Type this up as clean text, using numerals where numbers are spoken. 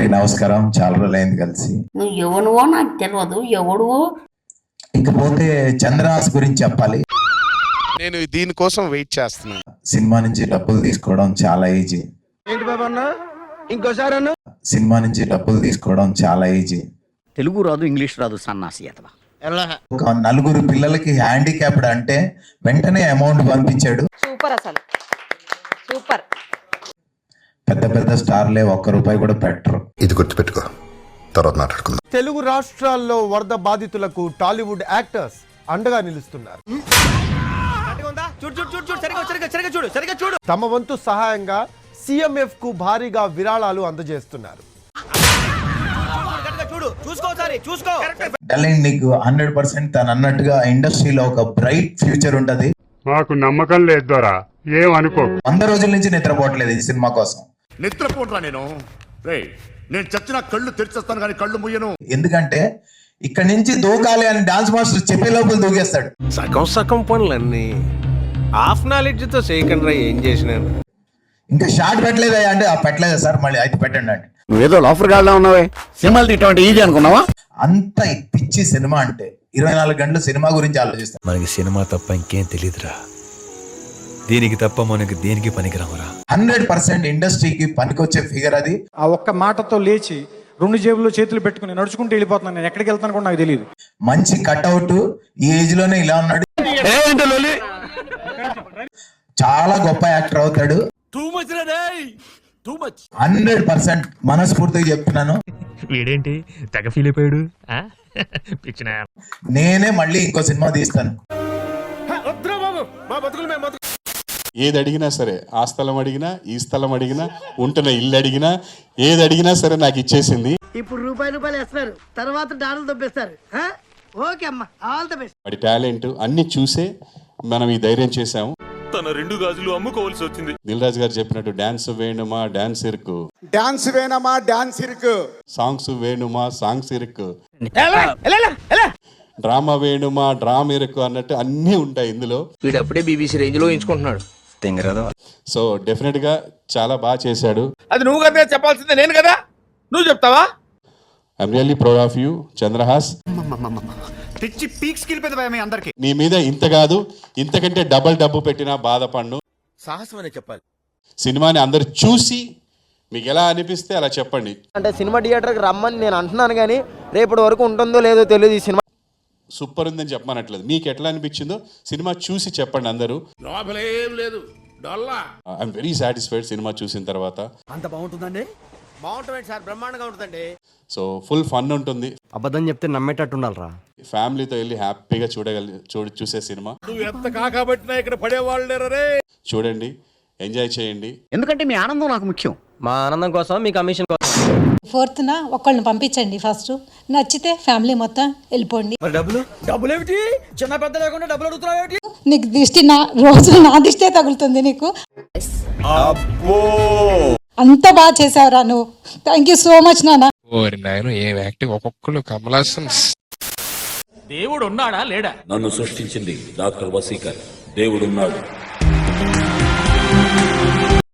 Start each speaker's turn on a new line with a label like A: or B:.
A: అందరికి నమస్కారం. చాలా రోజులైంది కలిసి.
B: నువ్వు ఎవనువో నాకు తెలియదు, ఎవడువో.
A: ఇకపోతే చంద్రహాస్ గురించి చెప్పాలి.
C: నేను దీనికోసం వెయిట్ చేస్తున్నాను.
A: సినిమా నుంచి డబ్బులు తీసుకోవడం చాలా ఈజీ. సినిమా నుంచి డబ్బులు తీసుకోవడం చాలా ఈజీ.
D: తెలుగు రాదు, ఇంగ్లీష్ రాదు, సన్నాసి అతవా.
A: ఒక 4 పిల్లలకి హ్యాండిక్యాప్డ్ అంటే వెంటనే అమౌంట్ పంపించాడు.
E: సూపర్, అసలు సూపర్.
A: పెద్ద పెద్ద స్టార్లే ₹1 కూడా పెట్టరు.
F: ఇది గుర్తుపెట్టుకో, తర్వాత మాట్లాడుకుందాం.
G: తెలుగు రాష్ట్రాల్లో వరద బాధితులకు టాలీవుడ్ యాక్టర్స్ అండగా నిలుస్తున్నారు. తమ వంతు సహాయంగా CMF కు భారీగా విరాళాలు అందజేస్తున్నారు.
A: డార్లింగ్, నీకు 100% తను అన్నట్టుగా ఇండస్ట్రీలో ఒక బ్రైట్ ఫ్యూచర్ ఉంటది.
H: మాకు నమ్మకం లేదు దొరా, ఏమనుకో.
A: 100 రోజుల నుంచి నిద్రపోవట్లేదు ఈ సినిమా కోసం.
I: నిద్రపోట్రా నేను చచ్చిన కళ్ళు తెరిచేస్తాను కానీ కళ్ళు ముయ్యను.
A: ఎందుకంటే ఇక్కడ నుంచి దూకాలి అని డాన్స్ మాస్టర్ చెప్పే లోపల దూకేస్తాడు.
J: సగం పనులన్నీ హాఫ్ నాలెడ్జ్ తో చేయకుండా ఏం చేసినాను.
A: ఇంకా షార్ట్ పెట్టలేదా అంటే పెట్టలేదా సార్, మళ్ళీ అయితే పెట్టండి అంటే.
D: నువ్వేదో లోఫర్ గాల్లా ఉన్నావే, సినిమాలు తీయటం ఈజీ అనుకున్నావా?
A: అంత పిచ్చి సినిమా అంటే 24 గంటలు సినిమా గురించి ఆలోచిస్తాం.
K: మనకి సినిమా తప్ప ఇంకేం తెలియదురా, దీనికి తప్ప మనకి దేనికి పనికిరామరా.
A: 100% ఇండస్ట్రీకి పనికొచ్చే ఫిగర్ అది.
L: ఆ ఒక్క మాటతో లేచి 2 జేబుల్లో చేతులు పెట్టుకుని నడుచుకుంటూ వెళ్ళిపోతున్నాను. నేను ఎక్కడికి వెళ్తాను కూడా నాకు తెలియదు.
A: మంచి కట్అవుట్, ఈ ఏజ్ లోనే ఇలా ఉన్నాడు. చాలా గొప్ప యాక్టర్ అవుతాడు. 100% మనస్ఫూర్తిగా చెప్తున్నాను.
H: వీడేంటి తెగ ఫీల్ అయిపోయాడు.
A: నేనే మళ్ళీ ఇంకో సినిమా తీస్తాను.
C: ఏది అడిగినా సరే, ఆ స్థలం అడిగినా, ఈ స్థలం అడిగినా, ఉంటున్న ఇల్లు అడిగినా, ఏది అడిగినా సరే నాకు ఇచ్చేసింది.
E: ఇప్పుడు రూపాయలు వేస్తారు, తర్వాత డాలర్లు దొబ్బేస్తారు. ఓకే అమ్మా, ఆల్ ది బెస్ట్.
C: వాడి టాలెంట్ అన్ని చూసే మనం ఈ ధైర్యం చేసాము.
I: తన 2 గాజులు అమ్ముకోవాల్సి వచ్చింది.
C: దిల్ రాజు గారు చెప్పినట్టు డాన్స్ వేణుమా డాన్స్ ఇరుకు,
G: డాన్స్ వేనమా డాన్స్ ఇరుకు,
C: సాంగ్స్ వేణుమా సాంగ్స్ ఇరుకు, డ్రామా వేణుమా డ్రామా ఇరుకు అన్నట్టు అన్నీ ఉంటాయి ఇందులో.
J: వీడప్పుడే BBC రేంజ్ లో ఎంచుకుంటున్నాడు.
C: సో డెఫినెట్ గా చాలా బాగా చేశాడు.
J: అది నువ్వు కదా చెప్పాల్సిందే, నేను కదా, నువ్వు చెప్తావా?
C: I'm really proud of you Chandrahas.
I: తెచ్చి పీక్స్ కిలిపోయింది అందరికి.
C: నీ మీద ఇంత కాదు, ఇంతకంటే డబ్బు పెట్టినా బాధపడ్ను.
J: సాహసం అనే చెప్పాలి.
C: సినిమాని అందరు చూసి మీకు ఎలా అనిపిస్తే అలా చెప్పండి.
D: అంటే సినిమా థియేటర్కి రమ్మని నేను అంటున్నాను, కానీ రేపటి వరకు ఉంటుందో లేదో తెలియదు. ఈ సినిమా
C: సూపర్ ఉందని చెప్పమనట్లేదు, మీకు ఎట్లా అనిపించిందో సినిమా చూసి చెప్పండి అందరూ. ఐఎమ్ వెరీ సాటిస్ఫైడ్ సినిమా చూసిన తర్వాత.
J: అంత బాగుంటుందండి? బాగుంటుంది సార్, బ్రహ్మాండంగా ఉంటుందండి.
C: సో ఫుల్ ఫన్ ఉంటుంది.
J: అబద్ధం చెప్తే నమ్మేటట్టు ఉండాలరా.
C: ఫ్యామిలీతో వెళ్ళి హ్యాపీగా చూసే సినిమా.
I: నువ్వు ఎంత కాకబట్టినా ఇక్కడ పడేవాళ్ళు
C: చూడండి, ఎంజాయ్ చేయండి.
D: ఎందుకంటే మీ ఆనందం నాకు ముఖ్యం. మా ఆనందం కోసం, మీ కమిషన్ కోసం.
E: 4th ఒకళ్ళని పంపించండి. ఫస్ట్ నచ్చితే ఫ్యామిలీ మొత్తం వెళ్ళిపోండి.
J: డబ్బులు ఏమిటి? చిన్న పెద్ద లేకుండా డబ్బులు అడుగుతున్నావు.
E: నీకు దిష్టి రోజు నా దిష్టే తగులుతుంది నీకు. అంత బాగా చేసావురా నువ్వు. థ్యాంక్ యూ సో మచ్ నాన్న.
H: ఏం యాక్టింగ్, ఒక్కొక్కరు కమలాసన్.
I: దేవుడు ఉన్నాడా లేడా?
K: నన్ను సృష్టించింది డాక్టర్ వసీకర్. దేవుడున్నాడు.